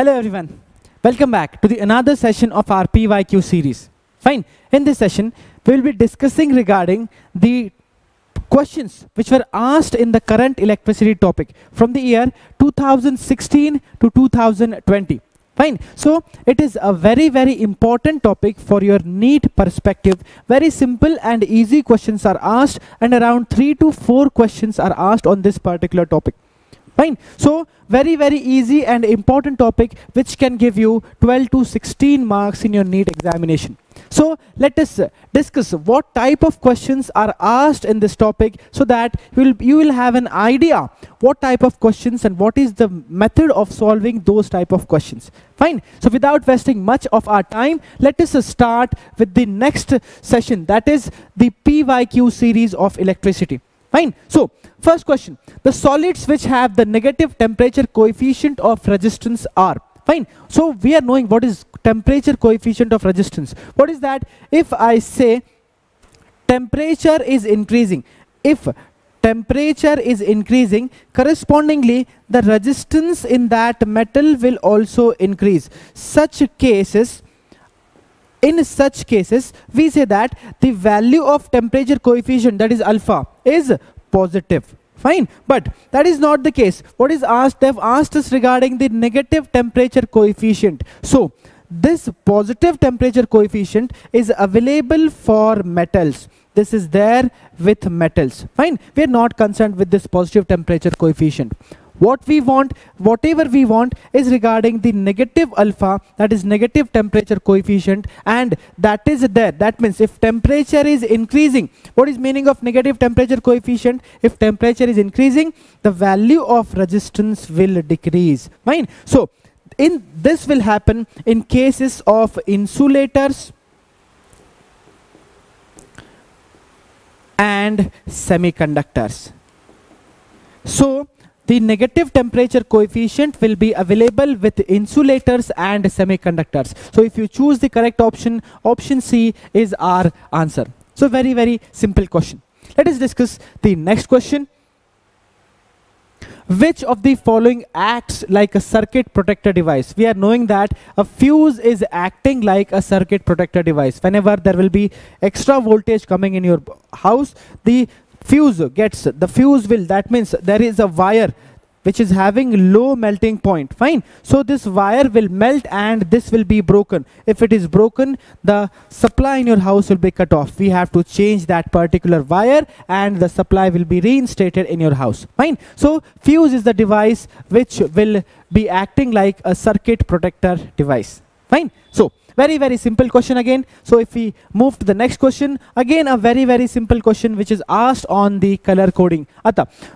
Hello everyone, welcome back to the another session of our PYQ series. Fine, in this session we will be discussing regarding the questions which were asked in the current electricity topic from the year 2016 to 2020. Fine, so it is a very important topic for your NEET perspective. Very simple and easy questions are asked, and around 3 to 4 questions are asked on this particular topic. Fine, so very easy and important topic which can give you 12 to 16 marks in your NEET examination. So let us discuss what type of questions are asked in this topic, so that you will have an idea what type of questions and what is the method of solving those type of questions. Fine, so without wasting much of our time, let us start with the next session, that is the PYQ series of electricity. Fine, so first question, the solids which have the negative temperature coefficient of resistance are. Fine, so we are knowing what is temperature coefficient of resistance. What is that? If I say temperature is increasing, if temperature is increasing, correspondingly the resistance in that metal will also increase. In such cases, we say that the value of temperature coefficient, that is alpha, is positive. Fine, but that is not the case. What is asked? They have asked us regarding the negative temperature coefficient. So this positive temperature coefficient is available for metals. This is there with metals. Fine, we are not concerned with this positive temperature coefficient. What we want, whatever we want, is regarding the negative alpha, that is negative temperature coefficient, and that is there. That means if temperature is increasing, what is meaning of negative temperature coefficient? If temperature is increasing, the value of resistance will decrease. Fine, so this will happen in cases of insulators and semiconductors. So the negative temperature coefficient will be available with insulators and semiconductors. So if you choose the correct option, option C is our answer. So very simple question. Let us discuss the next question. Which of the following acts like a circuit protector device? We are knowing that a fuse is acting like a circuit protector device. Whenever there will be extra voltage coming in your house, the fuse will, that means there is a wire which is having low melting point. Fine, so this wire will melt and this will be broken. If it is broken, the supply in your house will be cut off. We have to change that particular wire and the supply will be reinstated in your house. Fine, so fuse is the device which will be acting like a circuit protector device. Fine, so very simple question again. So if we move to the next question, again a very simple question which is asked on the color coding.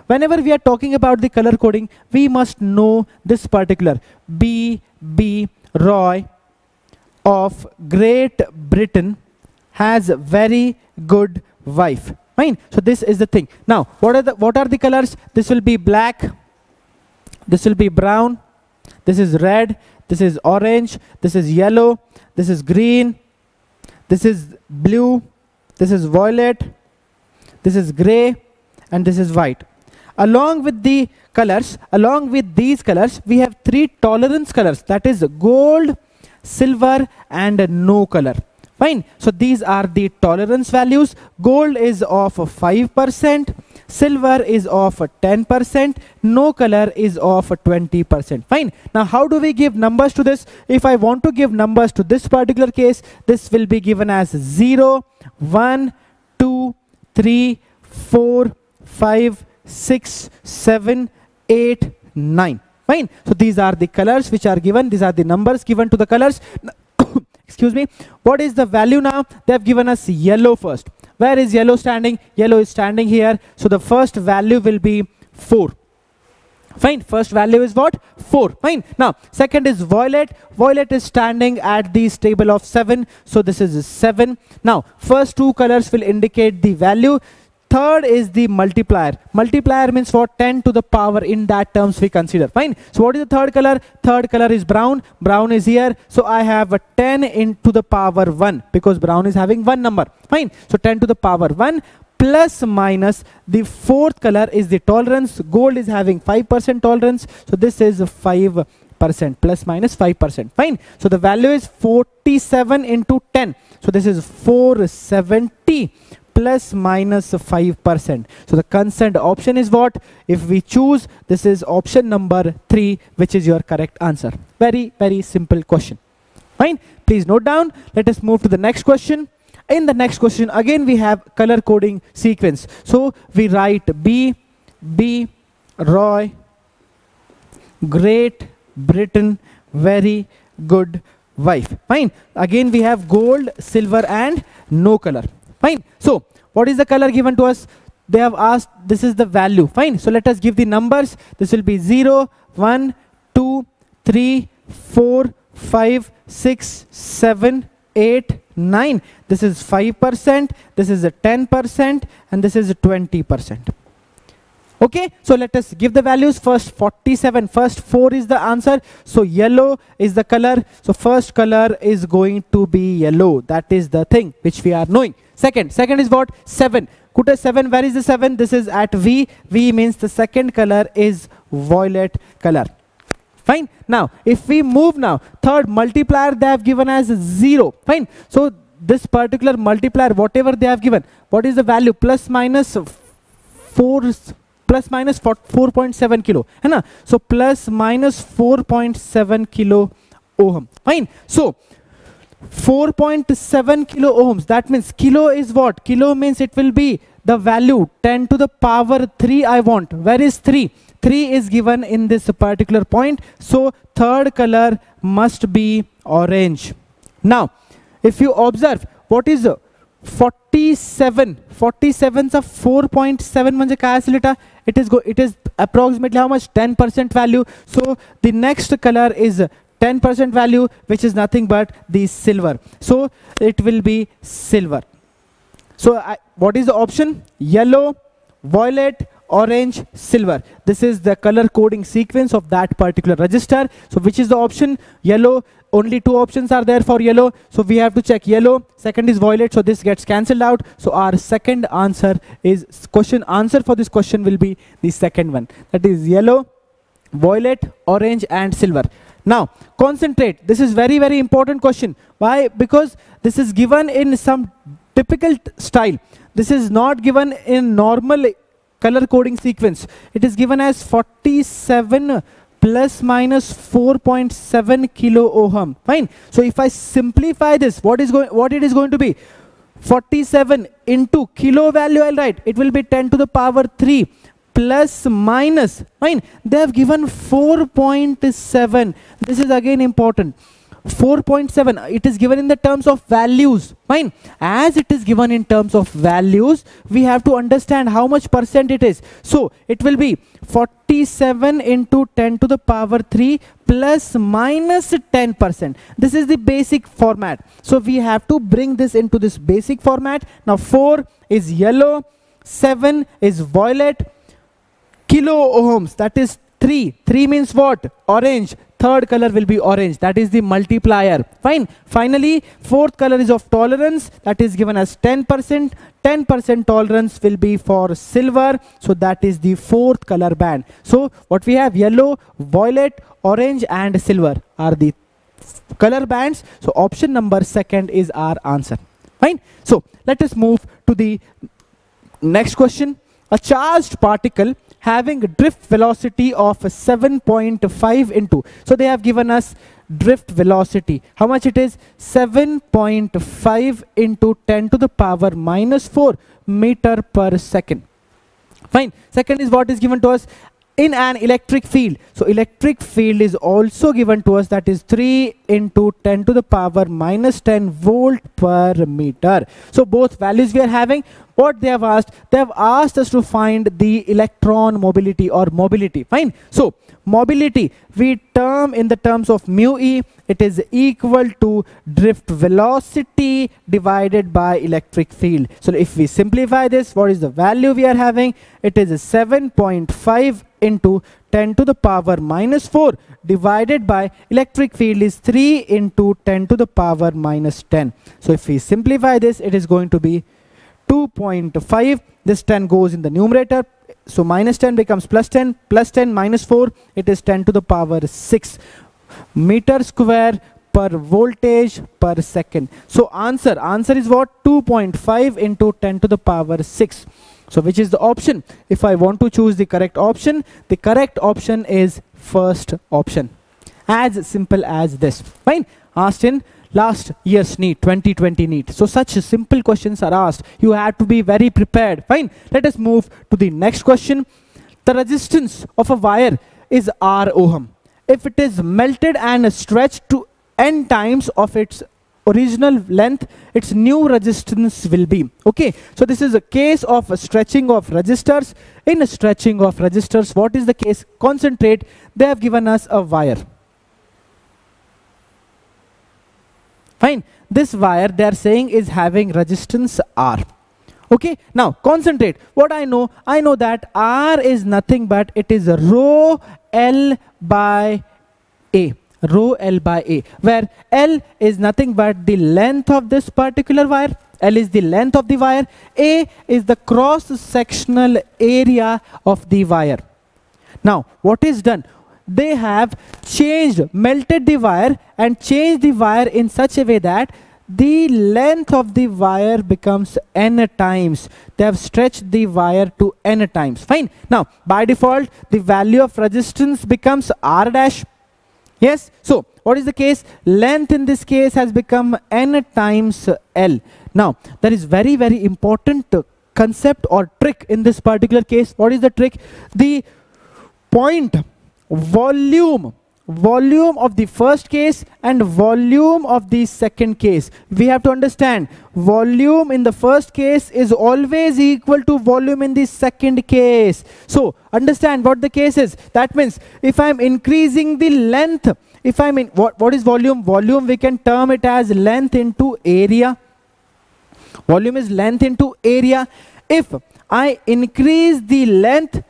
Whenever we are talking about the color coding, we must know this particular. B.B. Roy of Great Britain has a very good wife. Fine, so this is the thing. Now what are the colors? This will be black, this will be brown, this is red, this is orange, this is yellow, this is green, this is blue, this is violet, this is gray, and this is white. Along with these colors, we have 3 tolerance colors, that is gold, silver, and no color. Fine, so these are the tolerance values. Gold is of 5%, silver is of 10%, no color is of 20%. Fine, now how do we give numbers to this? If I want to give numbers to this particular case, this will be given as 0, 1, 2, 3, 4, 5, 6, 7, 8, 9. Fine, so these are the colors which are given, these are the numbers given to the colors. Excuse me, what is the value now? They have given us yellow first. Where is yellow standing? Yellow is standing here, so the first value will be 4. Fine, first value is what? 4. Fine, now second is violet. Violet is standing at this table of 7, so this is 7. Now first 2 colors will indicate the value. Third is the multiplier. Multiplier means what? 10 to the power, in that terms we consider. Fine. So what is the third color? Third color is brown. Brown is here. So I have a 10 into the power 1 because brown is having 1 number. Fine. So 10 to the power 1 plus minus the fourth color is the tolerance. Gold is having 5% tolerance. So this is 5%. 5%, plus minus 5%. Fine. So the value is 47 into 10. So this is 470 plus minus 5%. So the concerned option is what? If we choose, this is option number 3, which is your correct answer. Very, very simple question. Fine. Please note down. Let us move to the next question. In the next question, again we have color coding sequence. So we write B, Roy, Great Britain, very good wife. Fine. Again we have gold, silver and no color. Fine. So what is the color given to us? They have asked, this is the value. Fine. So let us give the numbers. This will be 0, 1, 2, 3, 4, 5, 6, 7, 8, 9. This is 5%, this is a 10%, and this is a 20%. Okay, so let us give the values. First 47, first 4 is the answer. So yellow is the color. So first color is going to be yellow. That is the thing which we are knowing. Second is what? 7. Put a 7. Where is the 7? This is at V. V means the second color is violet color. Fine. Now, if we move now, third multiplier they have given as 0. Fine. So this particular multiplier, whatever they have given, what is the value? Plus minus 4.7 kilo. So plus minus 4.7 kilo ohm. Fine. So 4.7 kilo ohms. That means kilo is what? Kilo means it will be the value 10 to the power 3 I want. Where is 3? 3 is given in this particular point. So third color must be orange. Now, if you observe, what is 47? 47 of 4.7 म्हणजे काय असेल इटा? It is approximately how much? 10% value. So the next color is 10% value, which is nothing but the silver. So it will be silver. So what is the option? Yellow, violet, orange, silver. This is the color coding sequence of that particular register. So which is the option? Yellow. Only 2 options are there for yellow. So we have to check yellow. Second is violet. So this gets cancelled out. So our second answer is answer for this question will be the second one. That is yellow, violet, orange and silver. Now concentrate. This is very, very important question. Why? Because this is given in some typical style. This is not given in normal color coding sequence. It is given as 47 plus minus 4.7 kilo ohm. Fine. So if I simplify this, what it is going to be? 47 into kilo value I'll write. It will be 10 to the power 3 plus minus. Fine. They have given 4.7. This is again important. 4.7. It is given in the terms of values. Fine. As it is given in terms of values, we have to understand how much percent it is. So it will be 47 into 10 to the power 3 plus minus 10%. This is the basic format. So we have to bring this into this basic format. Now 4 is yellow, 7 is violet, kilo ohms, that is 3. 3 means what? Orange. Third color will be orange. That is the multiplier. Fine. Finally, fourth color is of tolerance. That is given as 10%. 10% tolerance will be for silver. So that is the fourth color band. So what we have, yellow, violet, orange and silver are the color bands. So option number 2 is our answer. Fine. So let us move to the next question. A charged particle having drift velocity of 7.5 into. So they have given us drift velocity. How much it is? 7.5 into 10 to the power minus 4 meter per second. Fine. Second is what is given to us in an electric field. So electric field is also given to us, that is 3 into 10 to the power minus 10 volt per meter. So both values we are having. What they have asked us to find the electron mobility or mobility. Fine. So mobility we term in the terms of mu e. It is equal to drift velocity divided by electric field. So if we simplify this, what is the value we are having? It is 7.5 into 10 to the power minus 4 divided by electric field is 3 into 10 to the power minus 10. So if we simplify this, it is going to be 2.5. This 10 goes in the numerator. So minus 10 becomes plus 10 minus 4. It is 10 to the power 6. meter square per voltage per second. So answer is what? 2.5 into 10 to the power 6. So which is the option? If I want to choose the correct option, the correct option is first option. As simple as this. Fine. Asked in last year's NEET, 2020 NEET. So such simple questions are asked. You have to be very prepared. Fine. Let us move to the next question. The resistance of a wire is R ohm. If it is melted and stretched to n times of its original length, its new resistance will be. Okay, so this is a case of a stretching of resistors. In a stretching of resistors, what is the case? Concentrate. They have given us a wire. Fine. This wire they are saying is having resistance R. Okay, now concentrate. What I know that R is nothing but it is rho L by A. Rho L by A, where L is nothing but the length of this particular wire. L is the length of the wire. A is the cross-sectional area of the wire. Now, what is done? They have melted the wire and changed the wire in such a way that the length of the wire becomes n times. They have stretched the wire to n times. Fine. Now, by default, the value of resistance becomes R dash. Yes, so what is the case? Length in this case has become n times L. Now, there is very, very important concept or trick in this particular case. What is the trick? The point volume of the first case and volume of the second case. We have to understand volume in the first case is always equal to volume in the second case. So understand what the case is. That means if I am increasing the length, if I mean what is volume? Volume we can term it as length into area. Volume is length into area. If I increase the length,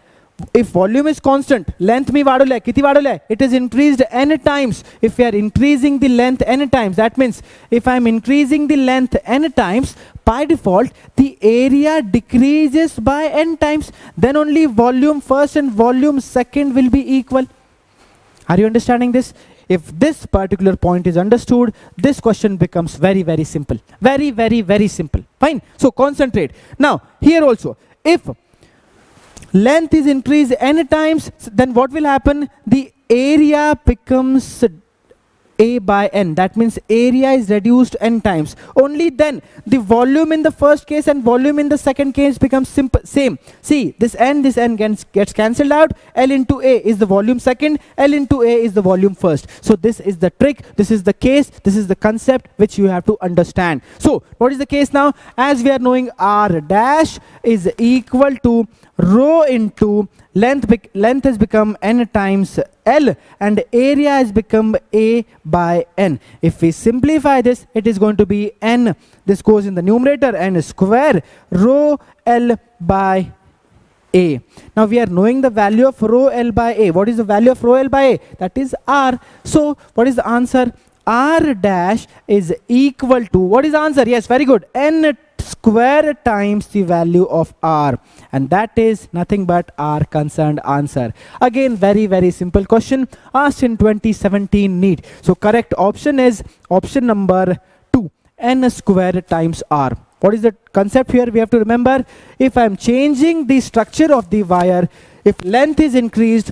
if volume is constant, length me vadole, kiti vadole, it is increased n times. If we are increasing the length n times, that means if I am increasing the length n times, by default the area decreases by n times. Then only volume first and volume second will be equal. Are you understanding this? If this particular point is understood, this question becomes very, very simple. Very, very, very simple. Fine. So concentrate. Now here also, if length is increased n times, then what will happen? The area becomes A by n. That means area is reduced n times. Only then the volume in the first case and volume in the second case becomes same. See, this n gets cancelled out. L into A is the volume second, L into A is the volume first. So this is the trick, this is the case, this is the concept which you have to understand. So what is the case now? As we are knowing, R dash is equal to rho into length has become n times L and area has become A by n. If we simplify this, it is going to be n. This goes in the numerator, n square rho L by A. Now we are knowing the value of rho L by A. What is the value of rho L by A? That is R. So what is the answer? R dash is equal to, what is the answer? Yes, very good. N square times the value of R, and that is nothing but our concerned answer. Again, very, very simple question asked in 2017 NEET. So correct option is option number 2, N square times R. What is the concept here? We have to remember, if I am changing the structure of the wire, if length is increased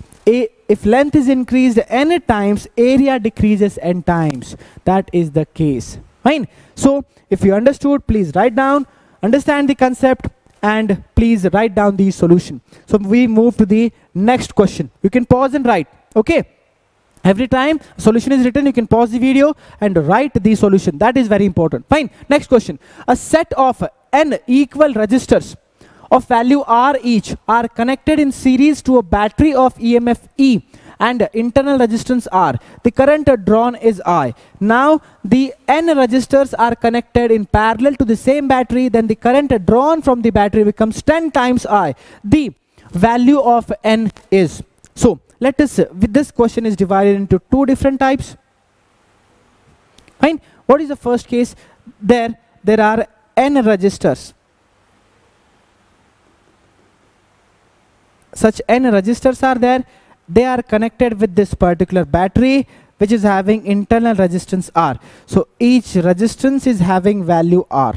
n times, area decreases n times. That is the case. Fine. So if you understood, please write down, understand the concept, and please write down the solution. So we move to the next question. You can pause and write. Okay. Every time a solution is written, you can pause the video and write the solution. That is very important. Fine. Next question. A set of n equal resistors of value R each are connected in series to a battery of EMF E and internal resistance R. The current drawn is I. Now the n resistors are connected in parallel to the same battery, then the current drawn from the battery becomes 10 times I. The value of n is. So let us, with this question is divided into two different types. Fine. What is the first case? There are n resistors. Such n resistors are there. They are connected with this particular battery. which is having internal resistance R. So each resistance is having value R.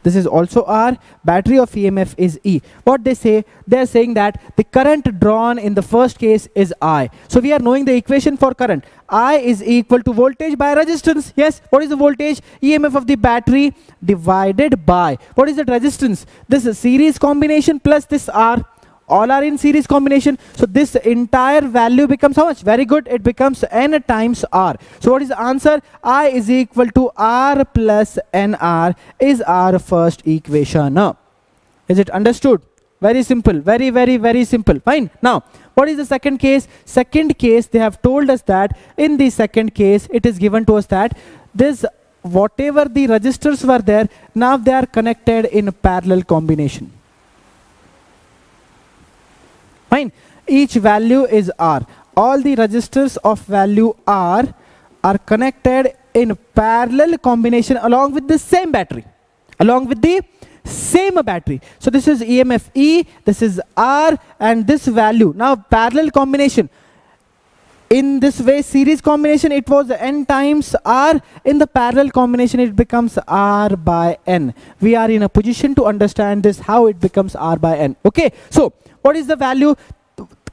This is also R. Battery of EMF is E. What they say? They are saying that the current drawn in the first case is I. So we are knowing the equation for current. I is equal to voltage by resistance. Yes, what is the voltage? EMF of the battery divided by, what is the resistance? This is series combination plus this R. All are in series combination. So this entire value becomes how much? Very good. It becomes N times R. So what is the answer? I is equal to R plus NR is our first equation. Now, is it understood? Very simple. Very, very, very simple. Fine. Now, what is the second case? Second case, they have told us that in the second case, it is given to us that this whatever the resistors were there, now they are connected in parallel combination. Fine. Each value is R. All the resistors of value R are connected in parallel combination along with the same battery. Along with the same battery. So this is EMF E, this is R, and this value. Now parallel combination. In this way, series combination, it was N times R. In the parallel combination, it becomes R by N. We are in a position to understand this, how it becomes R by N. Okay, so what is the value?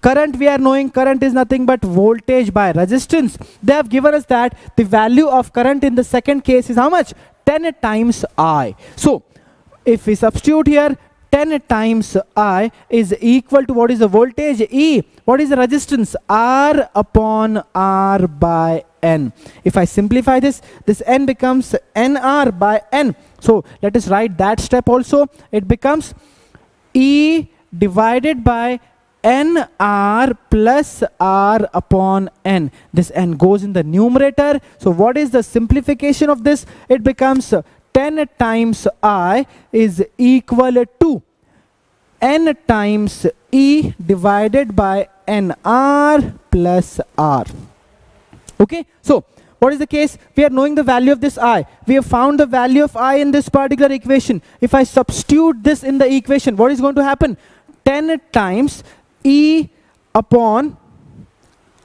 Current, we are knowing current is nothing but voltage by resistance. They have given us that the value of current in the second case is how much? 10 times I. So if we substitute here, 10 times I is equal to, what is the voltage? E. What is the resistance? R upon R by N. If I simplify this, this N becomes NR by N. So let us write that step also. It becomes E divided by NR plus R upon N. This N goes in the numerator. So what is the simplification of this? It becomes 10 times I is equal to N times E divided by NR plus R. Okay, so what is the case? We are knowing the value of this I. We have found the value of I in this particular equation. If I substitute this in the equation, what is going to happen? 10 times E upon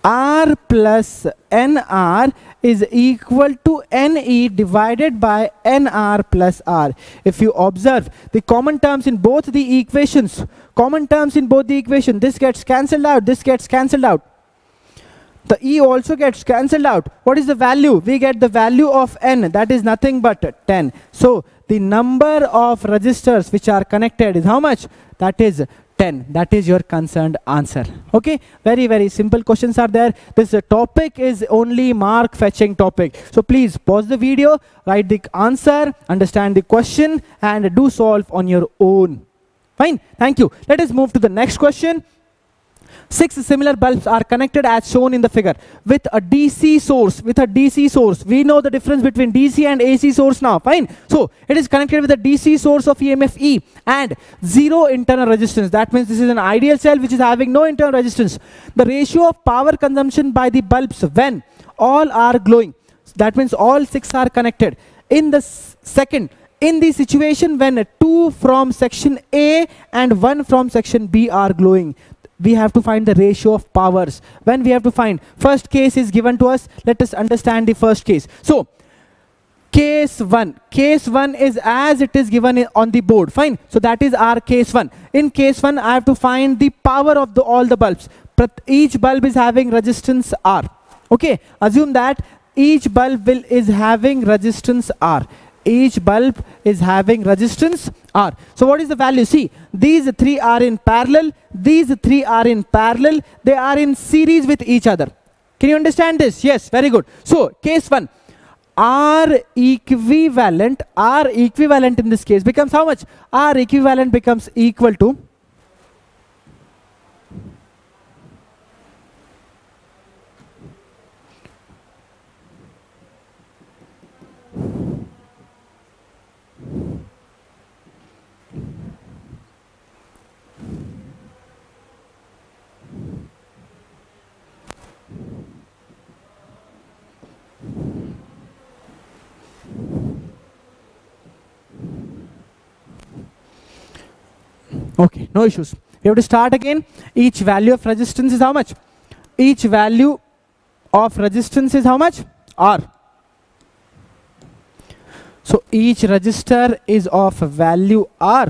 R plus NR is equal to NE divided by NR plus R. If you observe the common terms in both the equations, this gets cancelled out, this gets cancelled out. The E also gets cancelled out. What is the value? We get the value of N, that is nothing but 10. So the number of resistors which are connected is how much? That is 10. That is your concerned answer. Okay, very, very simple questions are there. This topic is only mark fetching topic. So please pause the video, write the answer, understand the question, and do solve on your own. Fine, thank you. Let us move to the next question. 6 similar bulbs are connected as shown in the figure with a DC source. We know the difference between DC and AC source now. Fine. So it is connected with a DC source of EMF E and 0 internal resistance. That means this is an ideal cell which is having no internal resistance. The ratio of power consumption by the bulbs when all are glowing. That means all 6 are connected. In the second, in the situation when 2 from section A and 1 from section B are glowing, we have to find the ratio of powers. When we have to find, first case is given to us. Let us understand the first case. So case 1 is as it is given on the board. Fine. So that is our case 1. In case 1, I have to find the power of all the bulbs. Each bulb is having resistance R. Okay, assume that each bulb is having resistance R. Each bulb is having resistance R. So what is the value? See, these 3 are in parallel. These 3 are in parallel. They are in series with each other. Can you understand this? Yes, very good. So case 1, R equivalent in this case becomes how much? R equivalent becomes equal to okay, no issues. We have to start again. Each value of resistance is how much? Each value of resistance is how much? R. So each resistor is of value R.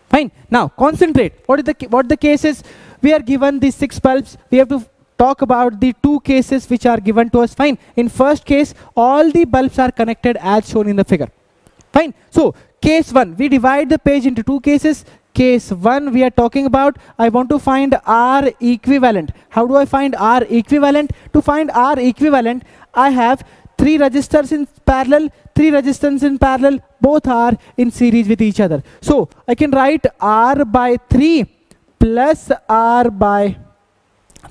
Fine. Now concentrate. What the case is? We are given these 6 bulbs. We have to talk about the 2 cases which are given to us. Fine. In first case, all the bulbs are connected as shown in the figure. Fine. So case 1, we divide the page into 2 cases. Case 1 we are talking about, I want to find R equivalent. How do I find R equivalent? To find R equivalent, I have 3 resistors in parallel, 3 resistors in parallel, both are in series with each other. So I can write R by 3 plus R by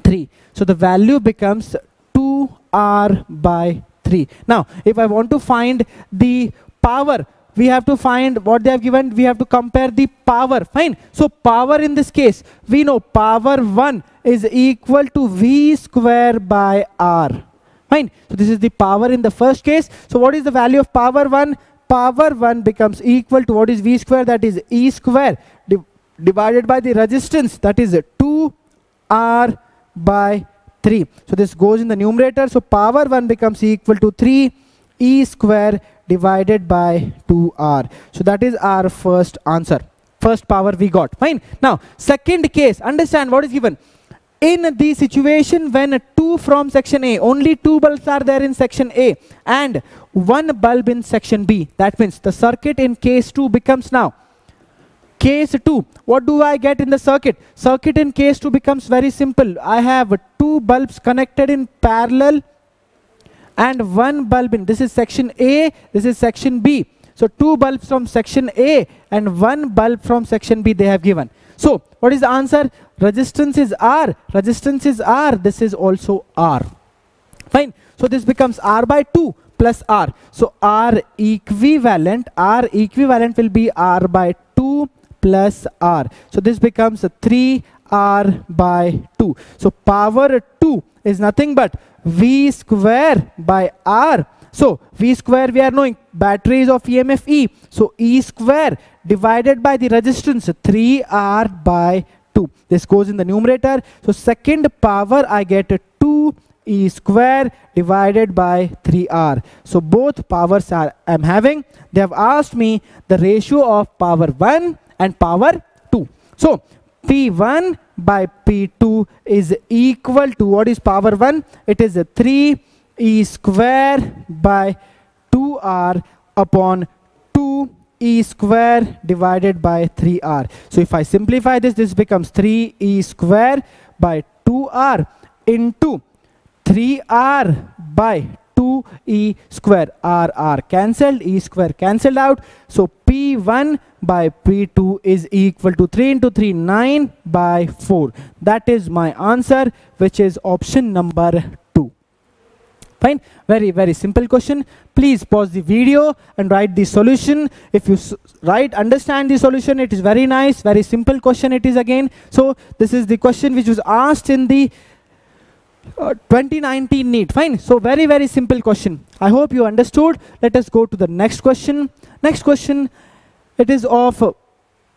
3. So the value becomes 2R by 3. Now if I want to find the power, we have to find what they have given. We have to compare the power. Fine. So power in this case, we know power 1 is equal to V square by R. Fine. So this is the power in the first case. So what is the value of power 1? Power 1 becomes equal to what is V square? That is E square divided by the resistance, that is 2R by 3. So this goes in the numerator. So power 1 becomes equal to 3 E square divided by 2R. So that is our first answer. First power we got. Fine. Now second case, understand what is given. In the situation when 2 from section A, only 2 bulbs are there in section A and 1 bulb in section B. That means the circuit in case 2 becomes now case 2. What do I get in the circuit? Circuit in case 2 becomes very simple. I have 2 bulbs connected in parallel and 1 bulb in, this is section A, this is section B. So 2 bulbs from section A and 1 bulb from section B they have given. So what is the answer? Resistance is R. Resistance is R. This is also R. Fine. So this becomes R by 2 plus R. So R equivalent will be R by 2 plus R. So this becomes 3R by 2. So power 2 is nothing but V square by R. So V square we are knowing, battery is of EMF E. So E square divided by the resistance 3R by 2. This goes in the numerator. So second power I get 2 E square divided by 3R. So both powers I am having. They have asked me the ratio of power 1 and power 2. So P1 by P2 is equal to what is power 1? It is 3 E square by 2R upon 2 E square divided by 3R. So if I simplify this, this becomes 3 E square by 2R into 3R by 2 E square. R cancelled, E square cancelled out. So P1 by P2 is equal to 3 into 3, 9 by 4. That is my answer, which is option number 2. Fine. Very, very simple question. Please pause the video and write the solution. If you understand the solution, it is very nice. Very simple question it is again. So this is the question which was asked in the 2019 NEET. Fine. So very, very simple question. I hope you understood. Let us go to the next question. Next question, it is of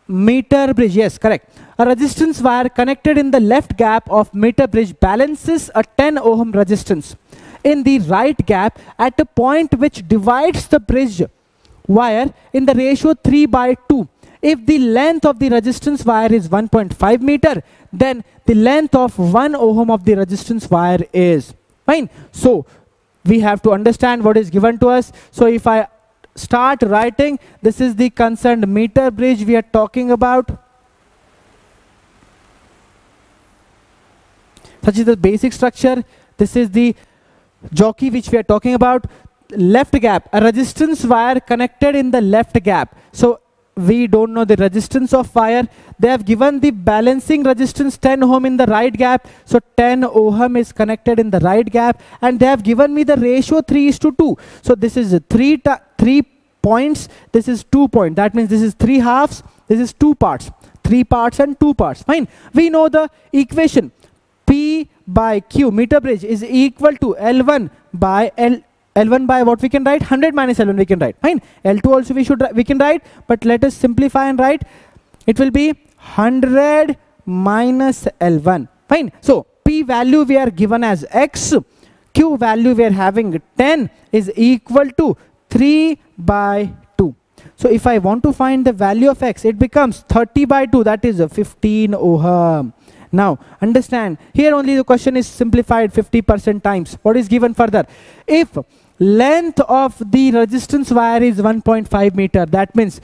meter bridge. Yes, correct. A resistance wire connected in the left gap of meter bridge balances a 10 ohm resistance in the right gap at a point which divides the bridge wire in the ratio 3 by 2. If the length of the resistance wire is 1.5 meter, then the length of 1 ohm of the resistance wire is. Fine. So we have to understand what is given to us. So if I start writing, this is the concerned meter bridge we are talking about. Such is the basic structure. This is the jockey which we are talking about. Left gap, a resistance wire connected in the left gap. So we don't know the resistance of wire. They have given the balancing resistance 10 ohm in the right gap. So 10 ohm is connected in the right gap, and they have given me the ratio 3:2. So this is 3 points, this is 2 points. That means this is 3 halves, this is 2 parts. 3 parts and 2 parts. Fine. We know the equation. P by Q, meter bridge, is equal to L1 by L1 by what we can write? 100 minus L1 we can write. Fine. L2 also we can write, but let us simplify and write. It will be 100 minus L1. Fine. So P P value we are given as x, Q value we are having 10 is equal to 3 by 2. So if I want to find the value of x, it becomes 30 by 2, that is 15 ohm. Now understand, here only the question is simplified 50% times. What is given further? If length of the resistance wire is 1.5 meter, that means,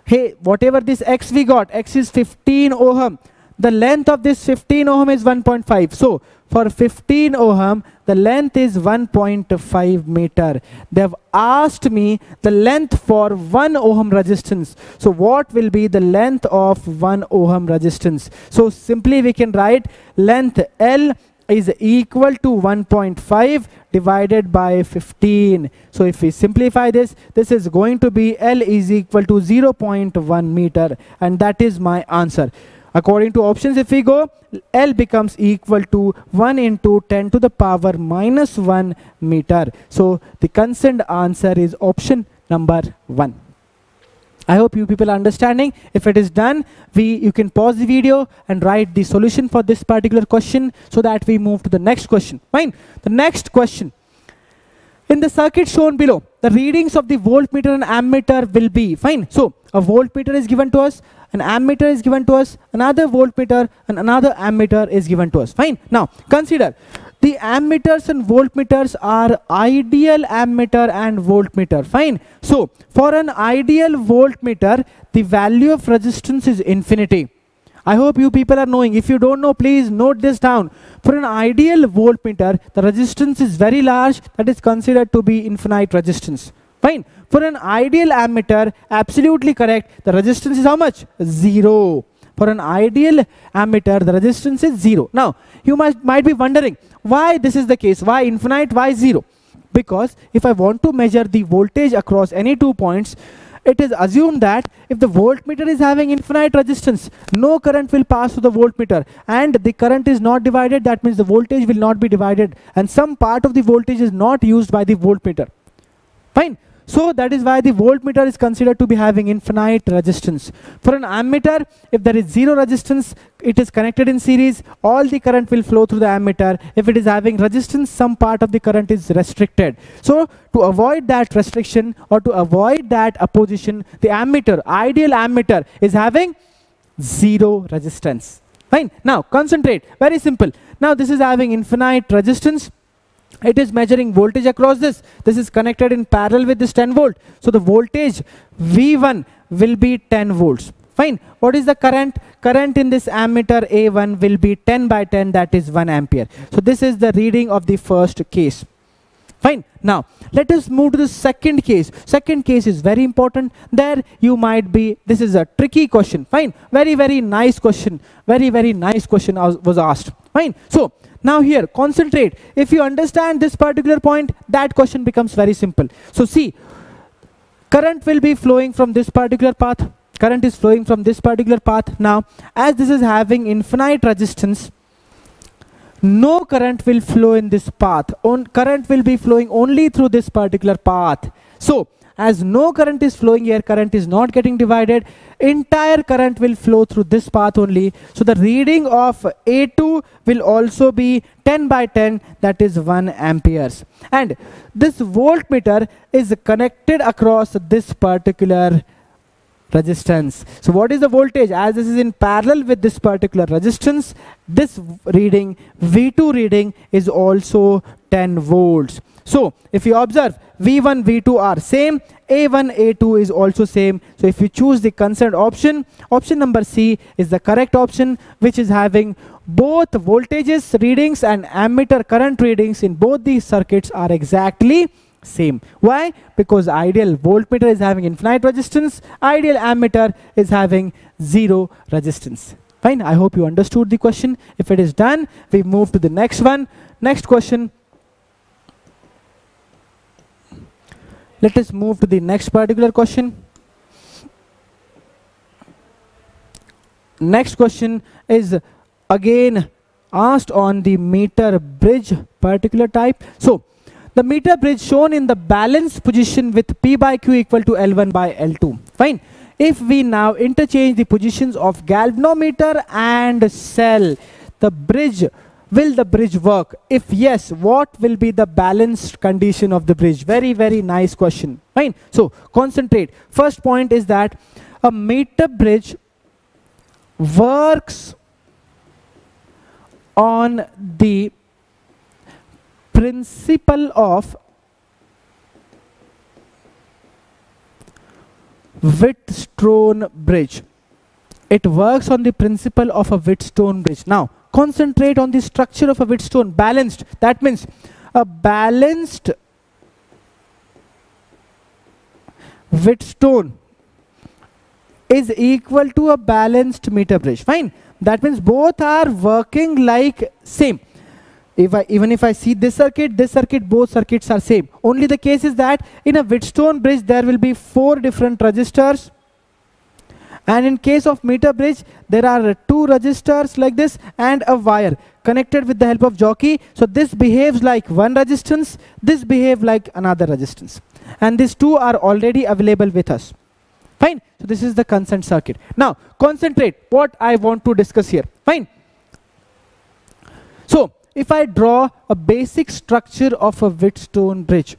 hey, whatever this x we got, x is 15 ohm. The length of this 15 ohm is 1.5. So for 15 ohm, the length is 1.5 meter. They have asked me the length for 1 ohm resistance. So what will be the length of 1 ohm resistance? So simply we can write length L is equal to 1.5 divided by 15. So if we simplify this, this is going to be L is equal to 0.1 meter, and that is my answer. According to options, if we go, L becomes equal to 1 into 10 to the power minus 1 meter. So the concerned answer is option number 1. I hope you people are understanding. If it is done, you can pause the video and write the solution for this particular question so that we move to the next question. Fine. The next question. In the circuit shown below, the readings of the voltmeter and ammeter will be, fine. So a voltmeter is given to us, an ammeter is given to us, another voltmeter and another ammeter is given to us. Fine. Now consider the ammeters and voltmeters are ideal ammeter and voltmeter. Fine. So for an ideal voltmeter, the value of resistance is infinity. I hope you people are knowing. If you don't know, please note this down. For an ideal voltmeter, the resistance is very large. That is considered to be infinite resistance. Fine. For an ideal ammeter, absolutely correct. The resistance is how much? 0. For an ideal ammeter, the resistance is 0. Now, you might be wondering, why this is the case? Why infinite? Why 0? Because if I want to measure the voltage across any 2 points, it is assumed that if the voltmeter is having infinite resistance, no current will pass through the voltmeter, and the current is not divided, that means the voltage will not be divided, and some part of the voltage is not used by the voltmeter. Fine. So that is why the voltmeter is considered to be having infinite resistance. For an ammeter, if there is 0 resistance, it is connected in series, all the current will flow through the ammeter. If it is having resistance, some part of the current is restricted. So to avoid that restriction or to avoid that opposition, the ammeter, ideal ammeter, is having 0 resistance. Fine. Now concentrate. Very simple. Now this is having infinite resistance. It is measuring voltage across this. This is connected in parallel with this 10 volt. So the voltage V1 will be 10 volts. Fine. What is the current? Current in this ammeter A1 will be 10 by 10, that is 1 ampere. So this is the reading of the first case. Fine. Now let us move to the second case. Second case is very important. There you might be, this is a tricky question. Fine. Very, very nice question. Very, very nice question was asked. Fine. So now here, concentrate. If you understand this particular point, that question becomes very simple. So see, current will be flowing from this particular path. Current is flowing from this particular path. Now, as this is having infinite resistance, no current will flow in this path. Current will be flowing only through this particular path. So, as no current is flowing here, current is not getting divided, entire current will flow through this path only. So the reading of A2 will also be 10 by 10, that is 1 amperes. And this voltmeter is connected across this particular resistance. So what is the voltage? As this is in parallel with this particular resistance, this reading, V2 reading, is also 10 volts. So if you observe, V1, V2 are same, A1, A2 is also same. So if you choose the concerned option, option number C is the correct option, which is having both voltages readings and ammeter current readings in both these circuits are exactly same. Why? Because ideal voltmeter is having infinite resistance, ideal ammeter is having 0 resistance. Fine. I hope you understood the question. If it is done, we move to the next one. Next question. Let us move to the next particular question. Next question is again asked on the meter bridge particular type. So the meter bridge shown in the balanced position with P by Q equal to L1 by L2. Fine. If we now interchange the positions of galvanometer and cell, the bridge will the bridge work? If yes, what will be the balanced condition of the bridge? Very, very nice question. Fine. So concentrate. First point is that a meter bridge works on the principle of Wheatstone bridge. It works on the principle of a Wheatstone bridge. Now, concentrate on the structure of a Wheatstone. Balanced. That means a balanced Wheatstone is equal to a balanced meter bridge. Fine. That means both are working like same. Even if I see this circuit, both circuits are same. Only the case is that in a Wheatstone bridge there will be 4 different resistors, and in case of meter bridge there are 2 resistors like this and a wire connected with the help of jockey. So this behaves like one resistance, this behaves like another resistance, and these 2 are already available with us. Fine. So this is the concerned circuit. Now concentrate what I want to discuss here. Fine. So if I draw a basic structure of a Wheatstone bridge,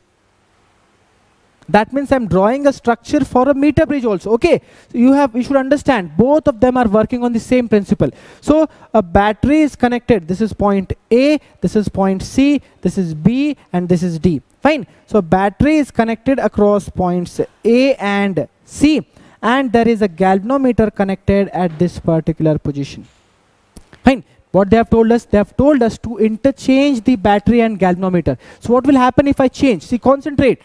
that means I'm drawing a structure for a meter bridge also. Okay, so you should understand both of them are working on the same principle. So a battery is connected. This is point A, this is point C, this is B, and this is D. Fine. So battery is connected across points A and C, and there is a galvanometer connected at this particular position. Fine. What they have told us? They have told us to interchange the battery and galvanometer. So what will happen if I change? See, concentrate.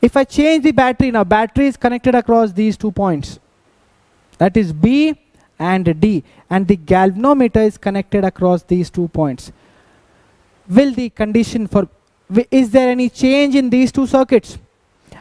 If I change the battery, now battery is connected across these 2 points. That is B and D. And the galvanometer is connected across these 2 points. Will the condition for, is there any change in these 2 circuits?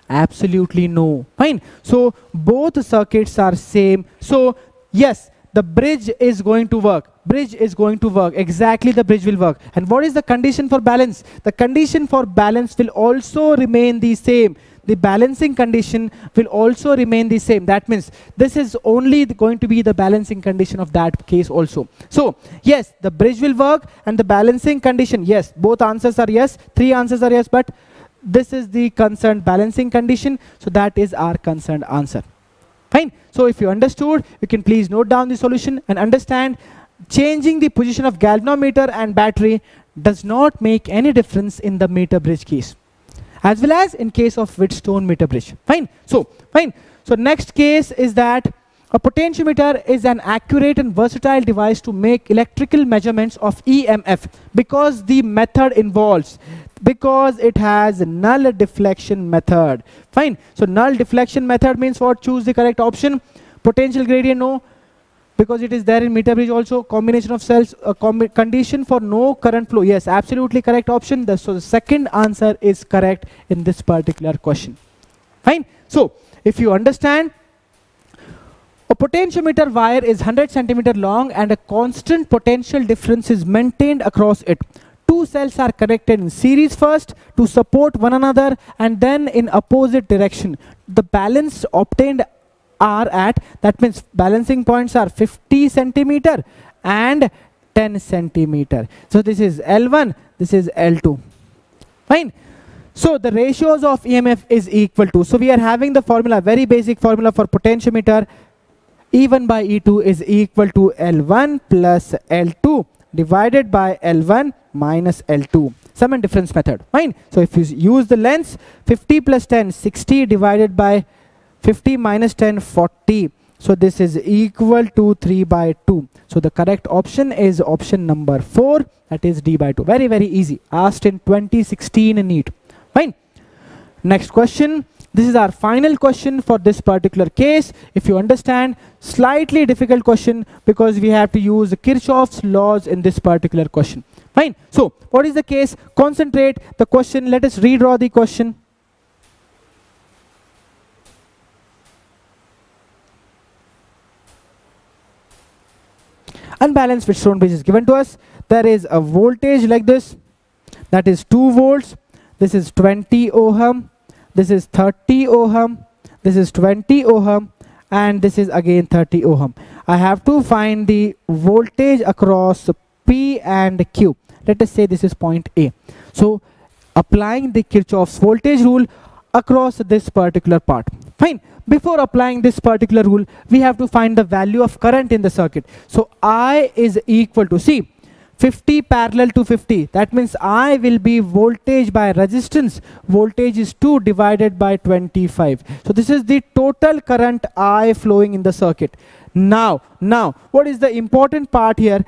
Absolutely no. Fine. So both circuits are same. So yes, the bridge is going to work. Bridge is going to work. Exactly, the bridge will work. And what is the condition for balance? The condition for balance will also remain the same. The balancing condition will also remain the same. That means this is only going to be the balancing condition of that case also. So yes, the bridge will work, and the balancing condition, yes, both answers are yes, 3 answers are yes, but this is the concerned balancing condition. So that is our concerned answer. Fine. So if you understood, you can please note down the solution and understand changing the position of galvanometer and battery does not make any difference in the meter bridge case, as well as in case of Wheatstone meter bridge. Fine. So fine. So next case is that a potentiometer is an accurate and versatile device to make electrical measurements of EMF because the method involves, because it has null deflection method. Fine. So null deflection method means what? Choose the correct option. Potential gradient, no, because it is there in meter bridge also. Combination of cells, condition for no current flow. Yes, absolutely correct option. So the second answer is correct in this particular question. Fine. So if you understand, a potentiometer wire is 100 centimeter long and a constant potential difference is maintained across it. 2 cells are connected in series first to support one another and then in opposite direction. The balance obtained are at, that means balancing points are 50 centimeter and 10 centimeter. So this is L1, this is L2. Fine. So the ratios of EMF is equal to, so we are having the formula, very basic formula for potentiometer. E1 by E2 is equal to L1 plus L2 divided by L1 minus L2. Sum and difference method. Fine. So if you use the lengths, 50 plus 10, 60 divided by 50 minus 10, 40. So this is equal to 3 by 2. So the correct option is option number 4, that is D by 2. Very, very easy. Asked in 2016 in NEET. Fine. Next question. This is our final question for this particular case. If you understand, slightly difficult question because we have to use Kirchhoff's laws in this particular question. Fine. So what is the case? Concentrate the question. Let us redraw the question. Unbalanced Wheatstone bridge is given to us. There is a voltage like this, that is 2 volts. This is 20 ohm. This is 30 ohm. This is 20 ohm. and this is again 30 ohm. I have to find the voltage across P and Q. Let us say this is point A. So applying the Kirchhoff's voltage rule across this particular part. Fine. Before applying this particular rule, we have to find the value of current in the circuit. So I is equal to, see, 50 parallel to 50. That means I will be voltage by resistance. Voltage is 2 divided by 25. So this is the total current I flowing in the circuit. Now, what is the important part here?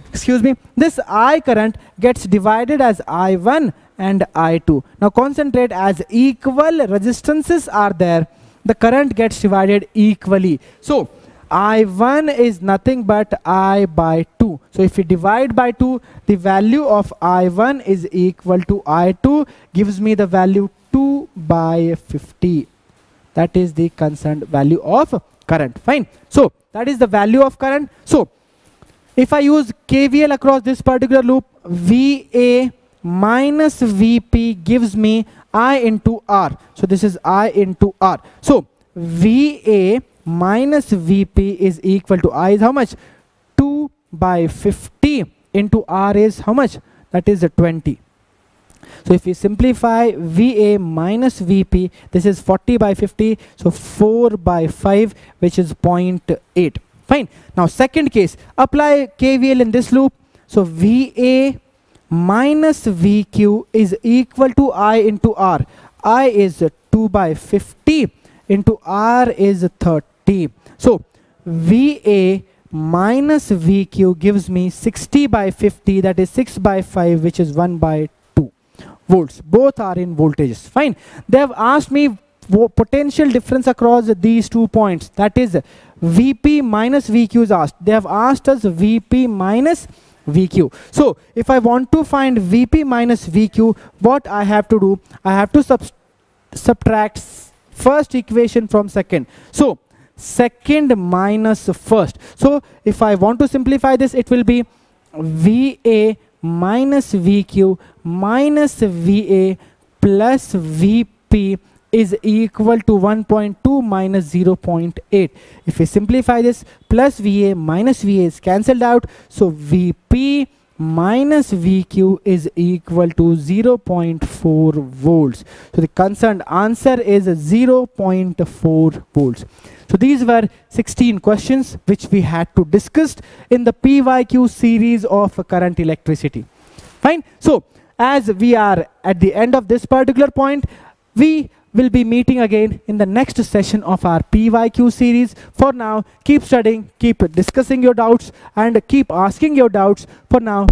Excuse me. This I current gets divided as I1 and I2. Now concentrate, as equal resistances are there, the current gets divided equally. So I1 is nothing but I by 2. So if we divide by 2, the value of I1 is equal to I2, gives me the value 2 by 50. That is the concerned value of current. Fine. So that is the value of current. So if I use KVL across this particular loop, VA minus VP gives me I into R. So this is I into R. So VA minus VP is equal to I is how much? 2 by 50 into R is how much? That is 20. So if we simplify VA minus VP, this is 40 by 50. So 4 by 5, which is 0.8. Fine. Now second case, apply KVL in this loop. So VA minus VQ is equal to I into R. I is 2 by 50 into R is 30. So VA minus VQ gives me 60 by 50, that is 6 by 5, which is 1 by 2 volts. Both are in voltages. Fine. They have asked me potential difference across these 2 points, that is VP minus VQ is asked. They have asked us VP minus VQ. So if I want to find VP minus VQ, what I have to do? I have to subtract first equation from second. So second minus first. So if I want to simplify this, it will be VA minus VQ minus VA plus VP is equal to 1.2 minus 0.8. If we simplify this, plus VA minus VA is cancelled out. So VP minus VQ is equal to 0.4 volts. So the concerned answer is 0.4 volts. So these were 16 questions which we had to discuss in the PYQ series of current electricity. Fine. So as we are at the end of this particular point, we will be meeting again in the next session of our PYQ series. For now, keep studying, keep discussing your doubts, and keep asking your doubts. For now,